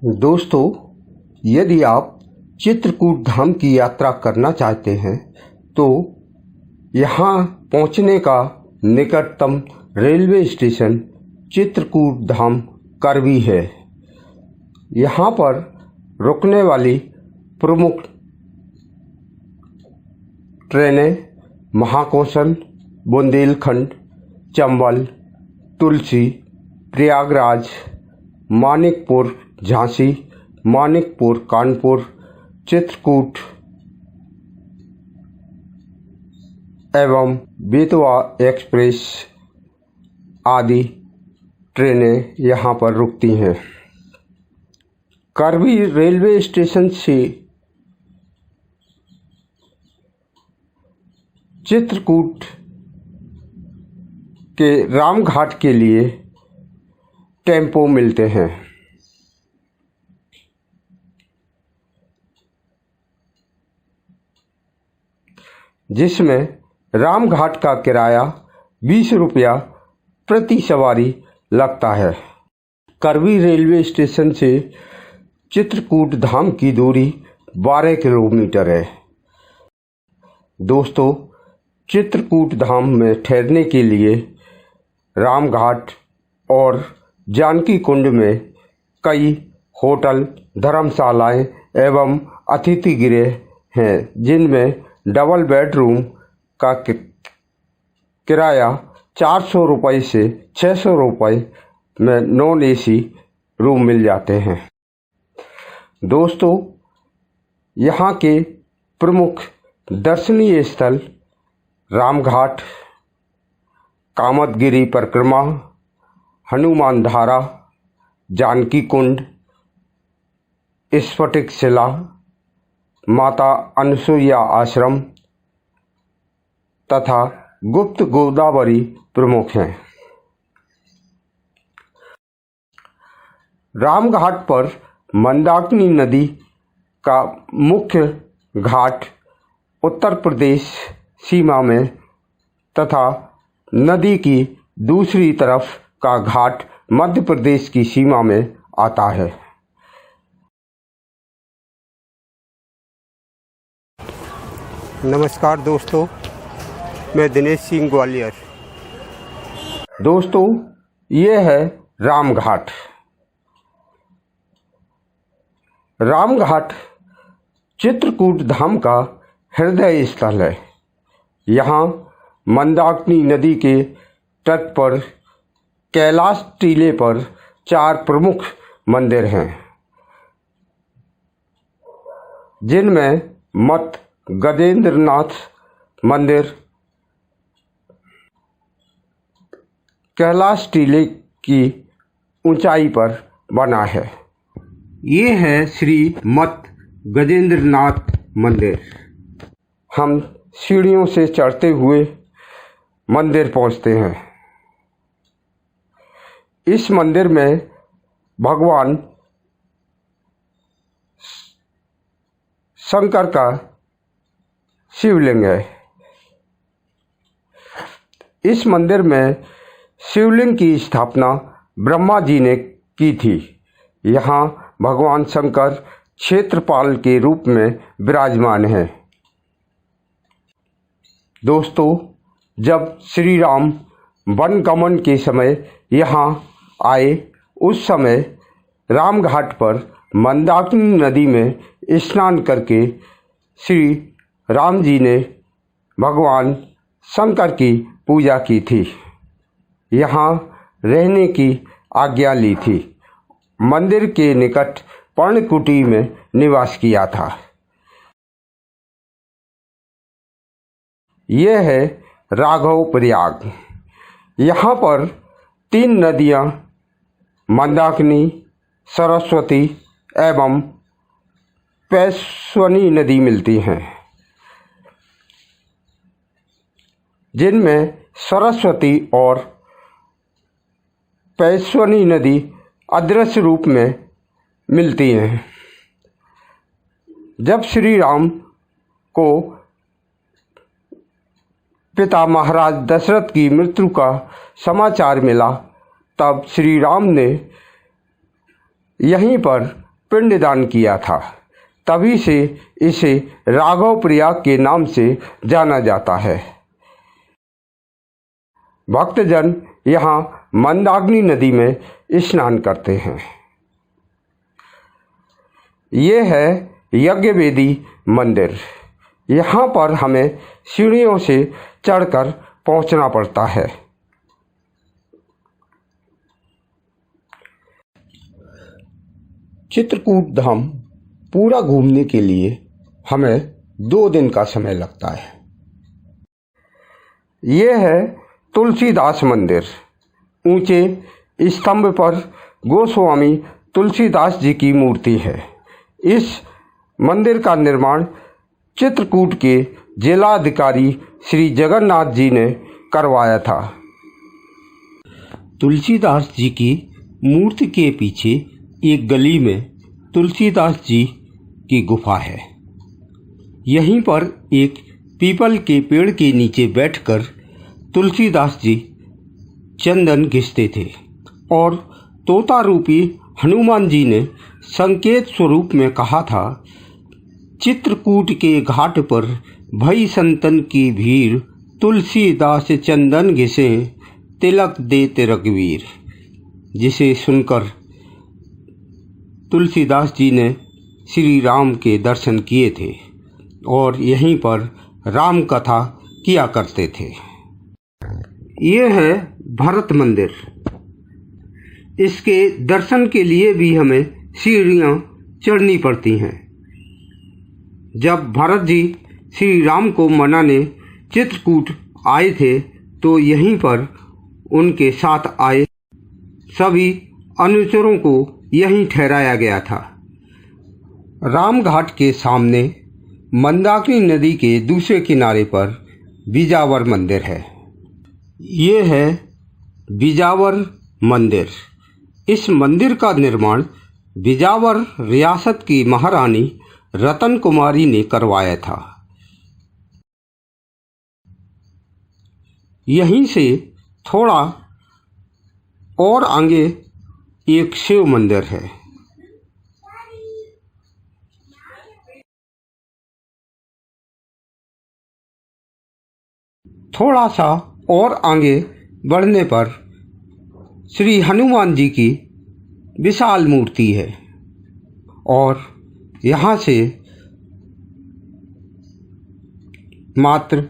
दोस्तों, यदि आप चित्रकूट धाम की यात्रा करना चाहते हैं तो यहाँ पहुँचने का निकटतम रेलवे स्टेशन चित्रकूट धाम करवी है। यहाँ पर रुकने वाली प्रमुख ट्रेनें महाकौशल, बुंदेलखंड, चंबल, तुलसी, प्रयागराज, मानिकपुर झांसी, मानिकपुर कानपुर, चित्रकूट एवं बेतवा एक्सप्रेस आदि ट्रेनें यहाँ पर रुकती हैं। करवी रेलवे स्टेशन से चित्रकूट के रामघाट के लिए टेम्पो मिलते हैं। जिसमें रामघाट का किराया 20 रुपया प्रति सवारी लगता है। करवी रेलवे स्टेशन से चित्रकूट धाम की दूरी 12 किलोमीटर है। दोस्तों, चित्रकूट धाम में ठहरने के लिए रामघाट और जानकी कुंड में कई होटल, धर्मशालाएं एवं अतिथि गृह हैं, जिनमें डबल बेडरूम का किराया 400 रुपये से 600 रुपये में नॉन एसी रूम मिल जाते हैं। दोस्तों, यहाँ के प्रमुख दर्शनीय स्थल रामघाट, कामतगिरी परिक्रमा, हनुमान धारा, जानकी कुंड, स्फटिक शिला, माता अनसुईया आश्रम तथा गुप्त गोदावरी प्रमुख हैं। रामघाट पर मंदाकिनी नदी का मुख्य घाट उत्तर प्रदेश सीमा में तथा नदी की दूसरी तरफ का घाट मध्य प्रदेश की सीमा में आता है। नमस्कार दोस्तों, मैं दिनेश सिंह ग्वालियर। दोस्तों, ये है रामघाट। रामघाट चित्रकूट धाम का हृदय स्थल है। यहाँ मंदाकिनी नदी के तट पर कैलाश टीले पर 4 प्रमुख मंदिर हैं, जिनमें मठ गजेंद्रनाथ मंदिर कैलाश टीले की ऊंचाई पर बना है। ये है श्री मठ गजेंद्रनाथ मंदिर। हम सीढ़ियों से चढ़ते हुए मंदिर पहुंचते हैं। इस मंदिर में भगवान शंकर का शिवलिंग है। इस मंदिर में शिवलिंग की स्थापना ब्रह्मा जी ने की थी। यहाँ भगवान शंकर क्षेत्रपाल के रूप में विराजमान हैं। दोस्तों, जब श्री राम वन गमन के समय यहाँ आए, उस समय रामघाट पर मंदाकिनी नदी में स्नान करके श्री राम जी ने भगवान शंकर की पूजा की थी। यहाँ रहने की आज्ञा ली थी। मंदिर के निकट पर्णकुटी में निवास किया था। यह है राघव प्रयाग। यहाँ पर 3 नदियाँ मंदाकिनी, सरस्वती एवं पैस्वनी नदी मिलती हैं, जिनमें सरस्वती और पैस्वनी नदी अदृश्य रूप में मिलती हैं। जब श्री राम को पिता महाराज दशरथ की मृत्यु का समाचार मिला, तब श्री राम ने यहीं पर पिंडदान किया था। तभी से इसे राघव प्रयाग के नाम से जाना जाता है। भक्तजन यहाँ मंदाकिनी नदी में स्नान करते हैं। ये है यज्ञवेदी मंदिर। यहाँ पर हमें सीढ़ियों से चढ़कर पहुँचना पड़ता है। चित्रकूट धाम पूरा घूमने के लिए हमें 2 दिन का समय लगता है। ये है तुलसीदास मंदिर। ऊंचे स्तंभ पर गोस्वामी तुलसीदास जी की मूर्ति है। इस मंदिर का निर्माण चित्रकूट के जिलाधिकारी श्री जगन्नाथ जी ने करवाया था। तुलसीदास जी की मूर्ति के पीछे एक गली में तुलसीदास जी की गुफा है। यहीं पर एक पीपल के पेड़ के नीचे बैठकर तुलसीदास जी चंदन घिसते थे और तोता रूपी हनुमान जी ने संकेत स्वरूप में कहा था, चित्रकूट के घाट पर भई संतन की भीड़, तुलसीदास चंदन घिसे तिलक देते रघुवीर। जिसे सुनकर तुलसीदास जी ने श्री राम के दर्शन किए थे और यहीं पर राम कथा किया करते थे। ये है भरत मंदिर। इसके दर्शन के लिए भी हमें सीढ़ियाँ चढ़नी पड़ती हैं। जब भरत जी श्री राम को मनाने चित्रकूट आए थे तो यहीं पर उनके साथ आए सभी अनुचरों को यहीं ठहराया गया था। रामघाट के सामने मंदाकिनी नदी के दूसरे किनारे पर बिजावर मंदिर है। ये है बिजावर मंदिर। इस मंदिर का निर्माण बिजावर रियासत की महारानी रतन कुमारी ने करवाया था। यहीं से थोड़ा और आगे एक शिव मंदिर है। थोड़ा सा और आगे बढ़ने पर श्री हनुमान जी की विशाल मूर्ति है और यहाँ से मात्र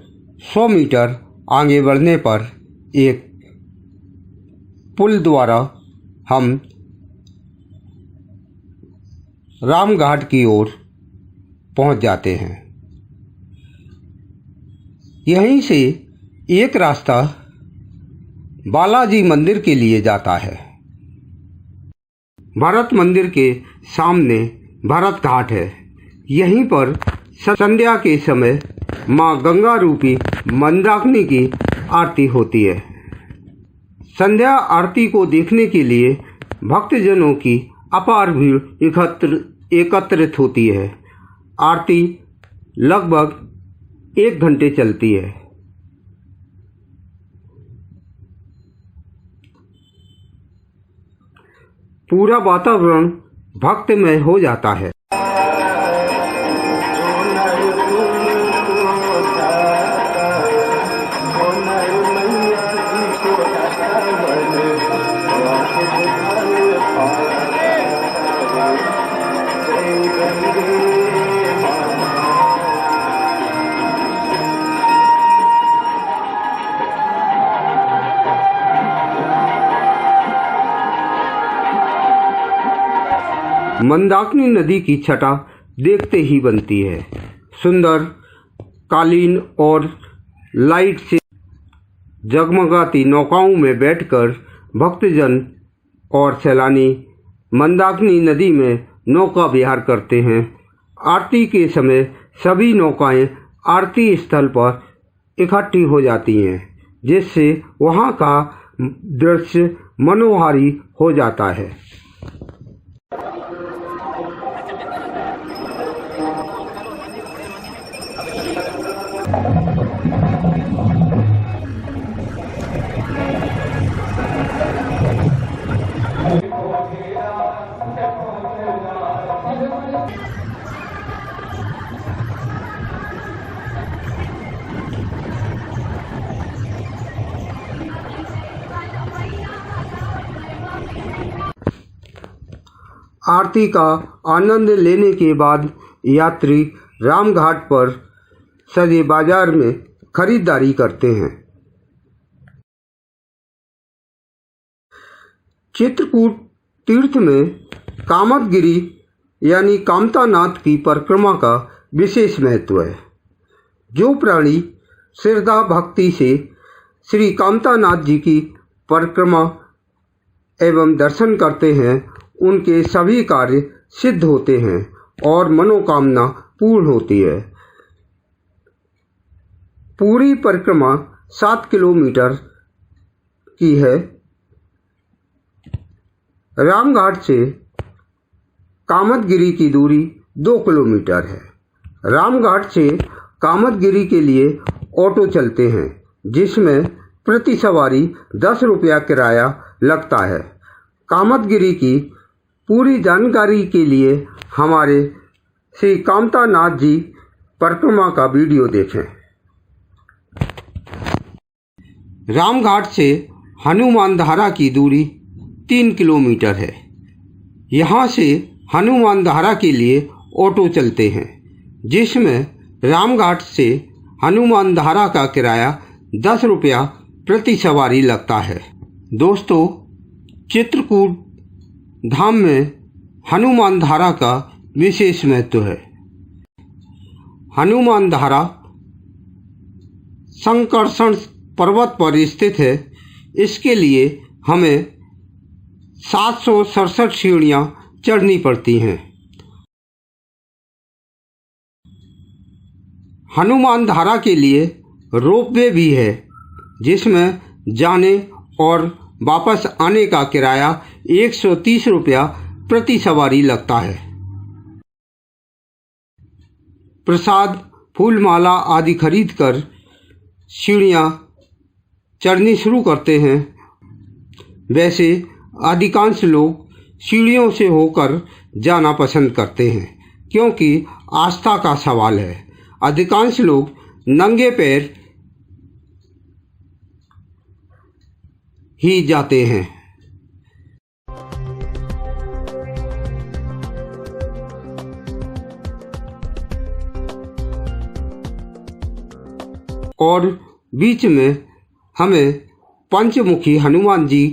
100 मीटर आगे बढ़ने पर एक पुल द्वारा हम रामघाट की ओर पहुंच जाते हैं। यहीं से एक रास्ता बालाजी मंदिर के लिए जाता है। भरत मंदिर के सामने भरत घाट है। यहीं पर संध्या के समय माँ गंगा रूपी मंदाकिनी की आरती होती है। संध्या आरती को देखने के लिए भक्तजनों की अपार भीड़ एकत्रित होती है। आरती लगभग 1 घंटे चलती है। पूरा वातावरण भक्तिमय हो जाता है। मंदाकिनी नदी की छटा देखते ही बनती है। सुंदर कालीन और लाइट से जगमगाती नौकाओं में बैठकर भक्तजन और सैलानी मंदाकिनी नदी में नौका विहार करते हैं। आरती के समय सभी नौकाएं आरती स्थल पर इकट्ठी हो जाती हैं, जिससे वहां का दृश्य मनोहारी हो जाता है। आरती का आनंद लेने के बाद यात्री रामघाट पर सजे बाजार में खरीदारी करते हैं। चित्रकूट तीर्थ में कामदगिरी यानी कामतानाथ की परिक्रमा का विशेष महत्व है। जो प्राणी श्रद्धा भक्ति से श्री कामतानाथ जी की परिक्रमा एवं दर्शन करते हैं, उनके सभी कार्य सिद्ध होते हैं और मनोकामना पूर्ण होती है। पूरी परिक्रमा 7 किलोमीटर की है। रामघाट से कामदगिरी की दूरी 2 किलोमीटर है। रामघाट से कामदगिरी के लिए ऑटो चलते हैं, जिसमें प्रति सवारी 10 रुपया किराया लगता है। कामदगिरी की पूरी जानकारी के लिए हमारे श्री कामतानाथ जी परिक्रमा का वीडियो देखें। रामघाट से हनुमान धारा की दूरी 3 किलोमीटर है। यहाँ से हनुमान धारा के लिए ऑटो चलते हैं, जिसमें रामघाट से हनुमान धारा का किराया 10 रुपया प्रति सवारी लगता है। दोस्तों, चित्रकूट धाम में हनुमान धारा का विशेष महत्व है। हनुमान धारा संकर्षण पर्वत पर स्थित है। इसके लिए हमें 767 सीढ़ियाँ चढ़नी पड़ती हैं। हनुमान धारा के लिए रोपवे भी है, जिसमें जाने और वापस आने का किराया 130 रुपया प्रति सवारी लगता है। प्रसाद, फूल माला आदि खरीदकर सीढ़ियाँ चढ़नी शुरू करते हैं। वैसे अधिकांश लोग सीढ़ियों से होकर जाना पसंद करते हैं, क्योंकि आस्था का सवाल है। अधिकांश लोग नंगे पैर ही जाते हैं। और बीच में हमें पंचमुखी हनुमान जी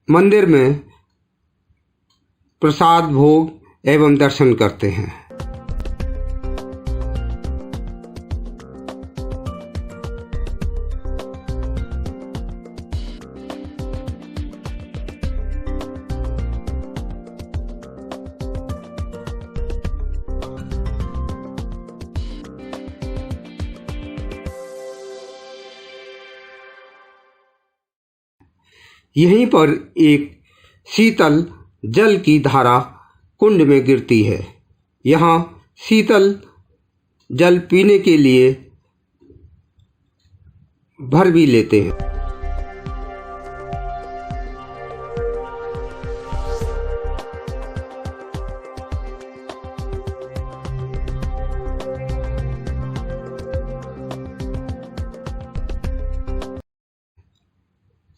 मंदिर में प्रसाद, भोग एवं दर्शन करते हैं। यहीं पर एक शीतल जल की धारा कुंड में गिरती है। यहाँ शीतल जल पीने के लिए भर भी लेते हैं।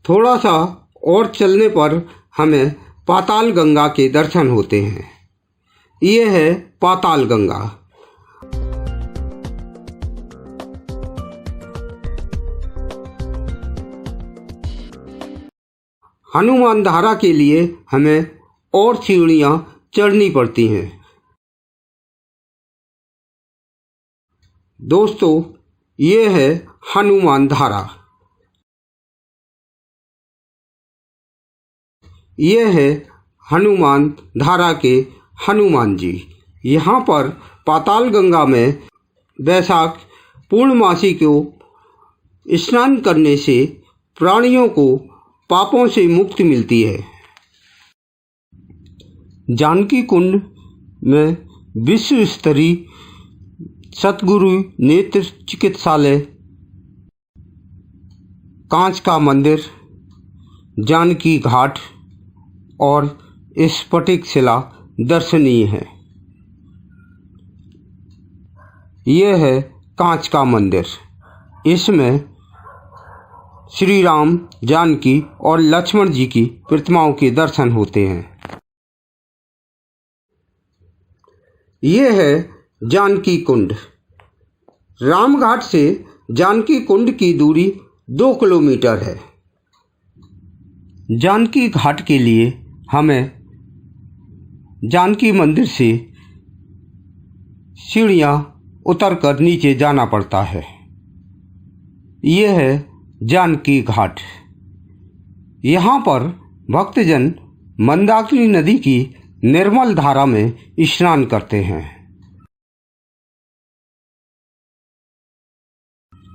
थोड़ा सा और चलने पर हमें पाताल गंगा के दर्शन होते हैं। ये है पाताल गंगा। हनुमान धारा के लिए हमें और सीढ़ियाँ चढ़नी पड़ती हैं। दोस्तों, ये है हनुमान धारा। ये है हनुमान धारा के हनुमान जी। यहाँ पर पाताल गंगा में वैशाख पूर्णमासी को स्नान करने से प्राणियों को पापों से मुक्ति मिलती है। जानकी कुंड में विश्व स्तरीय सतगुरु नेत्र चिकित्सालय, कांच का मंदिर, जानकी घाट और स्फटिक शिला दर्शनीय है। यह है कांच का मंदिर। इसमें श्री राम, जानकी और लक्ष्मण जी की प्रतिमाओं के दर्शन होते हैं। ये है जानकी कुंड। रामघाट से जानकी कुंड की दूरी 2 किलोमीटर है। जानकी घाट के लिए हमें जानकी मंदिर से सीढ़ियाँ उतरकर नीचे जाना पड़ता है। ये है जानकी घाट। यहाँ पर भक्तजन मंदाकिनी नदी की निर्मल धारा में स्नान करते हैं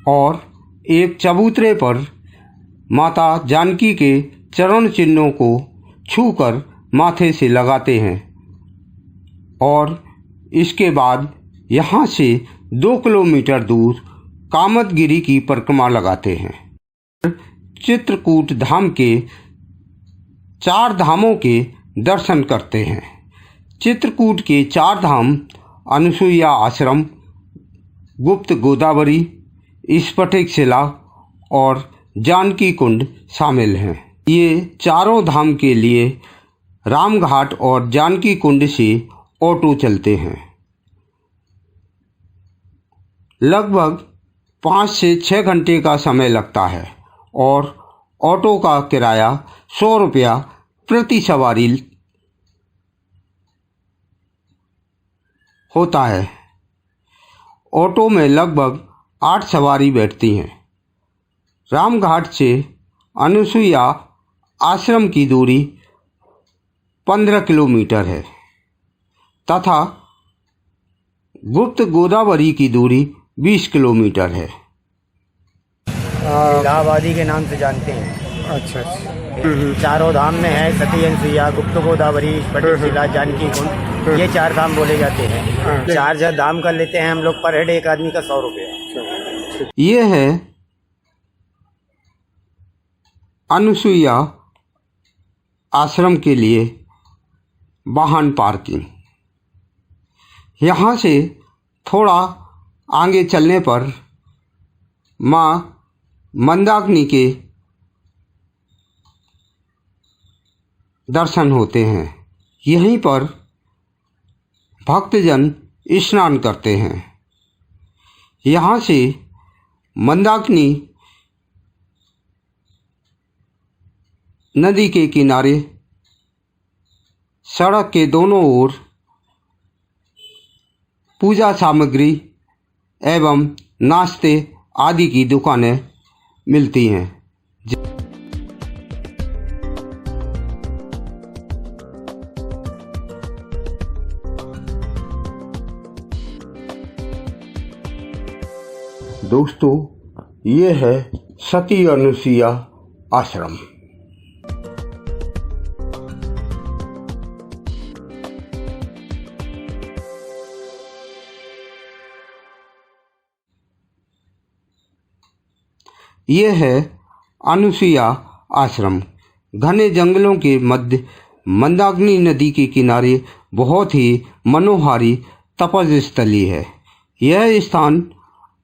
और एक चबूतरे पर माता जानकी के चरण चिन्हों को छूकर माथे से लगाते हैं और इसके बाद यहाँ से 2 किलोमीटर दूर कामदगिरी की परिक्रमा लगाते हैं। चित्रकूट धाम के 4 धामों के दर्शन करते हैं। चित्रकूट के 4 धाम अनुसुईया आश्रम, गुप्त गोदावरी, स्फटिक शिला और जानकी कुंड शामिल हैं। ये चारों धाम के लिए रामघाट और जानकी कुंड से ऑटो चलते हैं। लगभग 5 से 6 घंटे का समय लगता है और ऑटो का किराया 100 रुपया प्रति सवारी होता है। ऑटो में लगभग 8 सवारी बैठती हैं। रामघाट से अनुसुईया आश्रम की दूरी 15 किलोमीटर है तथा गुप्त गोदावरी की दूरी 20 किलोमीटर है। इलाहाबादी के नाम से जानते हैं। अच्छा। चारों धाम में है सती अनुसुईया, गुप्त गोदावरी, स्फटिक शिला, जानकी कुंड, ये 4 धाम बोले जाते हैं। चार्ज धाम का लेते हैं हम लोग पर हेड एक आदमी का 100 रुपये। ये है अनुसुईया आश्रम के लिए वाहन पार्किंग। यहाँ से थोड़ा आगे चलने पर माँ मंदाकिनी के दर्शन होते हैं। यहीं पर भक्तजन स्नान करते हैं। यहाँ से मंदाकिनी नदी के किनारे सड़क के दोनों ओर पूजा सामग्री एवं नाश्ते आदि की दुकानें मिलती हैं। दोस्तों, ये है सती अनुसुईया आश्रम। ये है अनुसुईया आश्रम। घने जंगलों के मध्य मंदाकिनी नदी के किनारे बहुत ही मनोहारी तपस्स्थली है। यह स्थान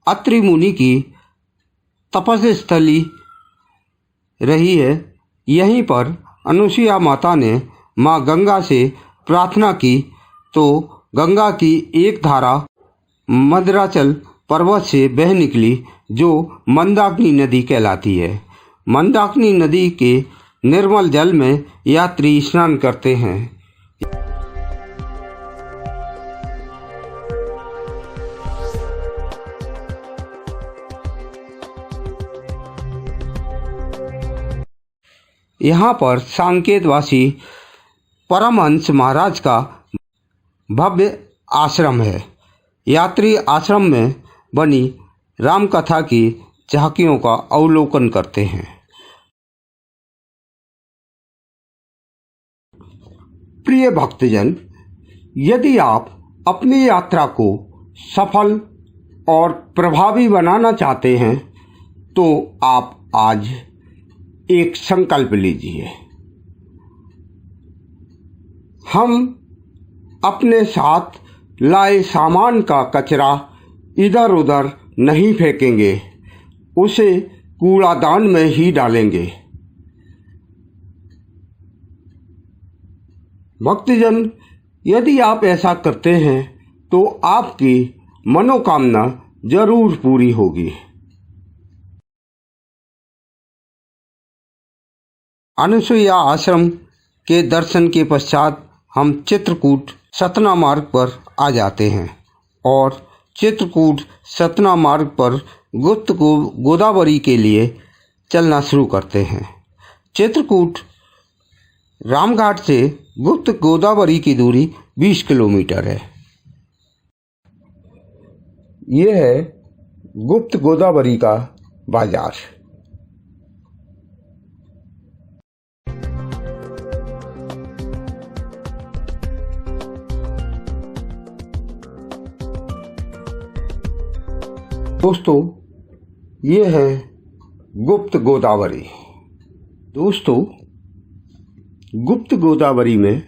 अत्रि मुनि की तपस्स्थली रही है। यहीं पर अनुसुईया माता ने माँ गंगा से प्रार्थना की तो गंगा की एक धारा मद्राचल पर्वत से बह निकली जो मंदाकिनी नदी कहलाती है। मंदाकिनी नदी के निर्मल जल में यात्री स्नान करते हैं। यहाँ पर सांकेतवासी परमहंस महाराज का भव्य आश्रम है। यात्री आश्रम में बनी राम कथा की झांकियों का अवलोकन करते हैं। प्रिय भक्तजन, यदि आप अपनी यात्रा को सफल और प्रभावी बनाना चाहते हैं तो आप आज एक संकल्प लीजिए। हम अपने साथ लाए सामान का कचरा इधर उधर नहीं फेंकेंगे, उसे कूड़ादान में ही डालेंगे। भक्तजन, यदि आप ऐसा करते हैं तो आपकी मनोकामना जरूर पूरी होगी। अनसुईया आश्रम के दर्शन के पश्चात हम चित्रकूट सतना मार्ग पर आ जाते हैं और चित्रकूट सतना मार्ग पर गुप्त गोदावरी के लिए चलना शुरू करते हैं। चित्रकूट रामघाट से गुप्त गोदावरी की दूरी 20 किलोमीटर है। ये है गुप्त गोदावरी का बाजार। दोस्तों, ये है गुप्त गोदावरी। दोस्तों, गुप्त गोदावरी में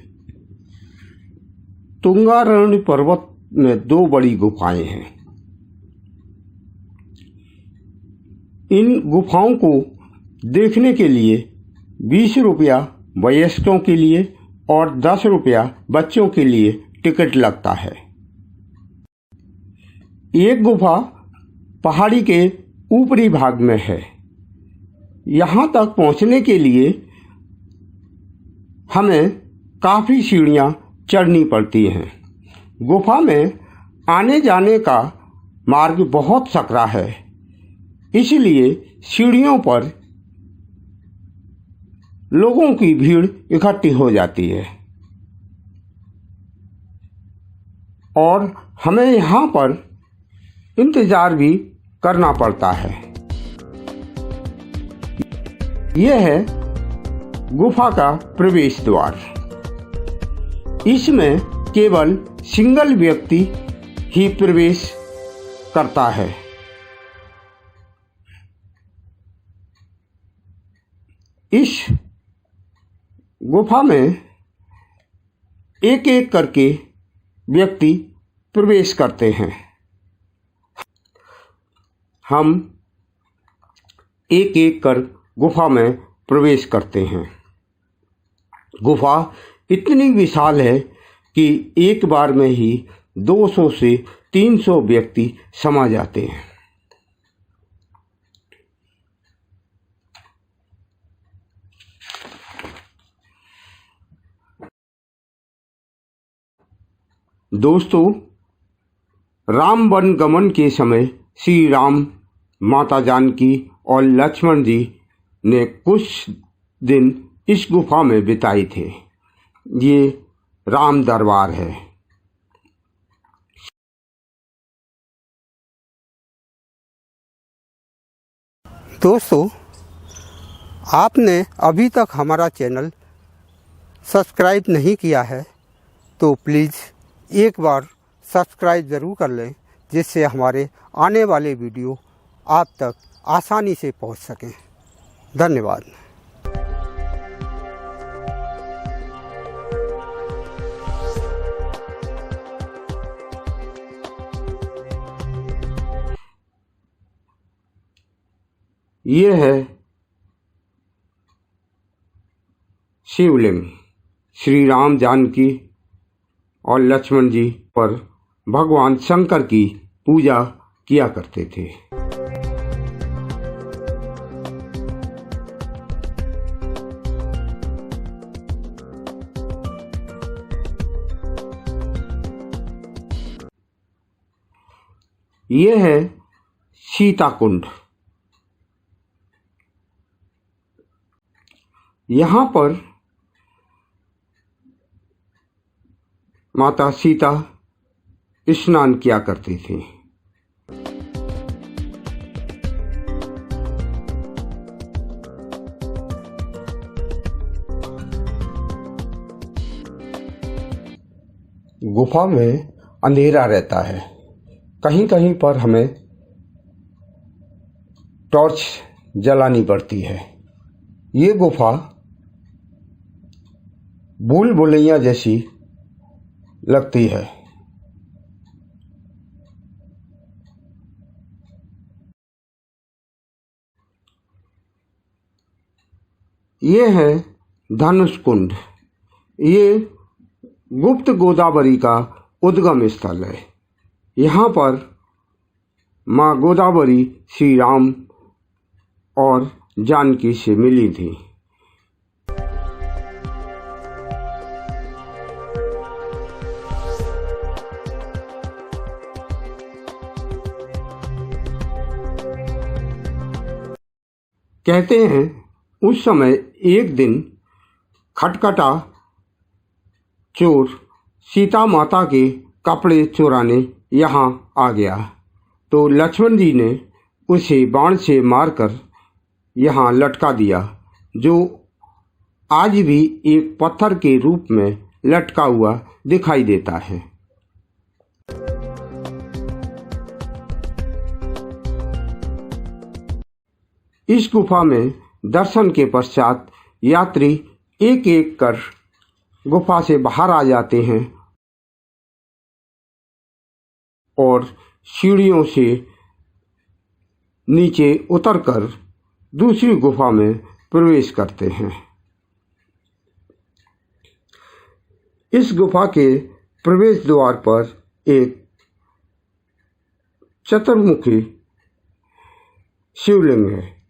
तुंगारण्य पर्वत में 2 बड़ी गुफाएं हैं। इन गुफाओं को देखने के लिए 20 रुपया वयस्कों के लिए और 10 रुपया बच्चों के लिए टिकट लगता है। एक गुफा पहाड़ी के ऊपरी भाग में है। यहाँ तक पहुँचने के लिए हमें काफ़ी सीढ़ियाँ चढ़नी पड़ती हैं। गुफा में आने जाने का मार्ग बहुत सकरा है, इसलिए सीढ़ियों पर लोगों की भीड़ इकट्ठी हो जाती है और हमें यहाँ पर इंतजार भी करना पड़ता है। यह है गुफा का प्रवेश द्वार। इसमें केवल सिंगल व्यक्ति ही प्रवेश करता है। इस गुफा में एक एक करके व्यक्ति प्रवेश करते हैं। हम एक एक कर गुफा में प्रवेश करते हैं। गुफा इतनी विशाल है कि एक बार में ही 200 से 300 व्यक्ति समा जाते हैं। दोस्तों, राम वन गमन के समय श्री राम, माता जानकी और लक्ष्मण जी ने कुछ दिन इस गुफा में बिताए थे। ये राम दरबार है। दोस्तों, आपने अभी तक हमारा चैनल सब्सक्राइब नहीं किया है तो प्लीज़ एक बार सब्सक्राइब ज़रूर कर लें, जिससे हमारे आने वाले वीडियो आप तक आसानी से पहुंच सकें। धन्यवाद। ये है शिवलिंग। श्री राम, जानकी और लक्ष्मण जी पर भगवान शंकर की पूजा किया करते थे। ये है सीता कुंड। यहाँ पर माता सीता स्नान किया करती थी। गुफा में अंधेरा रहता है। कहीं कहीं पर हमें टॉर्च जलानी पड़ती है। ये गुफा भूल भुलैया जैसी लगती है। ये है धनुष कुंड। ये गुप्त गोदावरी का उद्गम स्थल है। यहाँ पर माँ गोदावरी श्री राम और जानकी से मिली थी। कहते हैं उस समय एक दिन खटखटा चोर सीता माता के कपड़े चुराने यहाँ आ गया, तो लक्ष्मण जी ने उसे बाण से मारकर यहाँ लटका दिया, जो आज भी एक पत्थर के रूप में लटका हुआ दिखाई देता है। इस गुफा में दर्शन के पश्चात यात्री एक एक कर गुफा से बाहर आ जाते हैं और सीढ़ियों से नीचे उतरकर दूसरी गुफा में प्रवेश करते हैं। इस गुफा के प्रवेश द्वार पर एक चतुर्मुखी शिवलिंग है।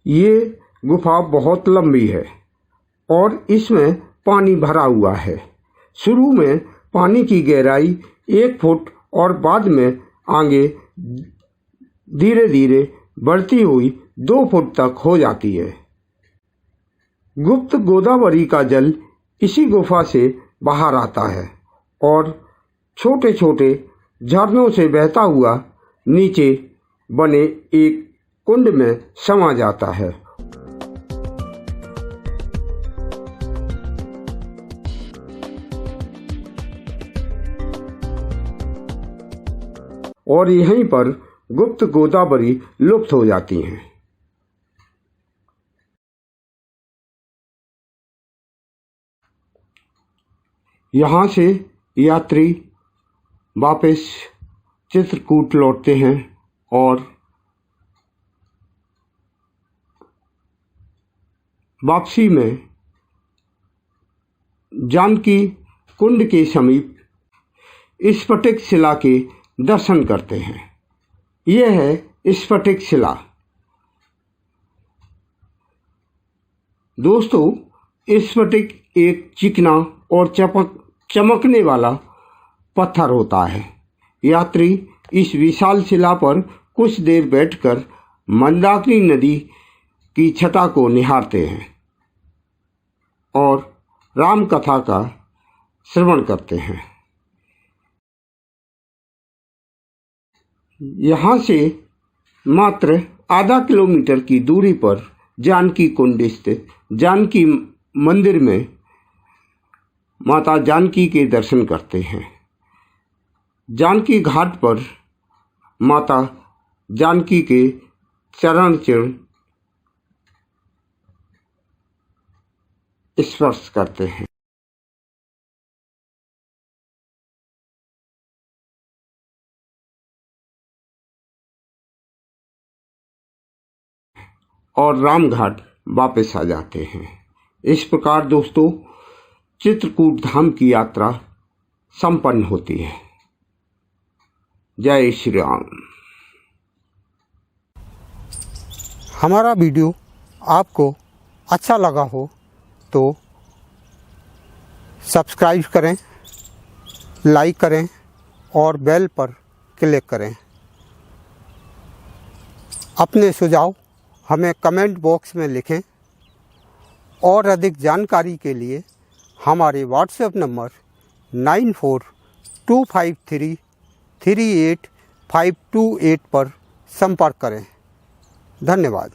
ये गुफा बहुत लंबी है और इसमें पानी भरा हुआ है। शुरू में पानी की गहराई 1 फुट और बाद में आगे धीरे धीरे बढ़ती हुई 2 फुट तक हो जाती है। गुप्त गोदावरी का जल इसी गुफा से बाहर आता है और छोटे छोटे झरनों से बहता हुआ नीचे बने एक कुंड में समा जाता है। और यहीं पर गुप्त गोदावरी लुप्त हो जाती हैं। यहाँ से यात्री वापस चित्रकूट लौटते हैं और वापसी में जानकी कुंड के समीप स्फटिक शिला के दर्शन करते हैं। यह है स्फटिक शिला। दोस्तों, स्फटिक एक चिकना और चमकने वाला पत्थर होता है। यात्री इस विशाल शिला पर कुछ देर बैठकर मंदाकिनी नदी की छटा को निहारते हैं और राम कथा का श्रवण करते हैं। यहाँ से मात्र आधा किलोमीटर की दूरी पर जानकी कुंड स्थित जानकी मंदिर में माता जानकी के दर्शन करते हैं। जानकी घाट पर माता जानकी के चरण चिन्ह स्पर्श करते हैं। और रामघाट वापस आ जाते हैं। इस प्रकार दोस्तों चित्रकूट धाम की यात्रा संपन्न होती है। जय श्री राम। हमारा वीडियो आपको अच्छा लगा हो तो सब्सक्राइब करें, लाइक करें और बेल पर क्लिक करें। अपने सुझाव हमें कमेंट बॉक्स में लिखें और अधिक जानकारी के लिए हमारे व्हाट्सएप नंबर 9425338528 पर संपर्क करें। धन्यवाद।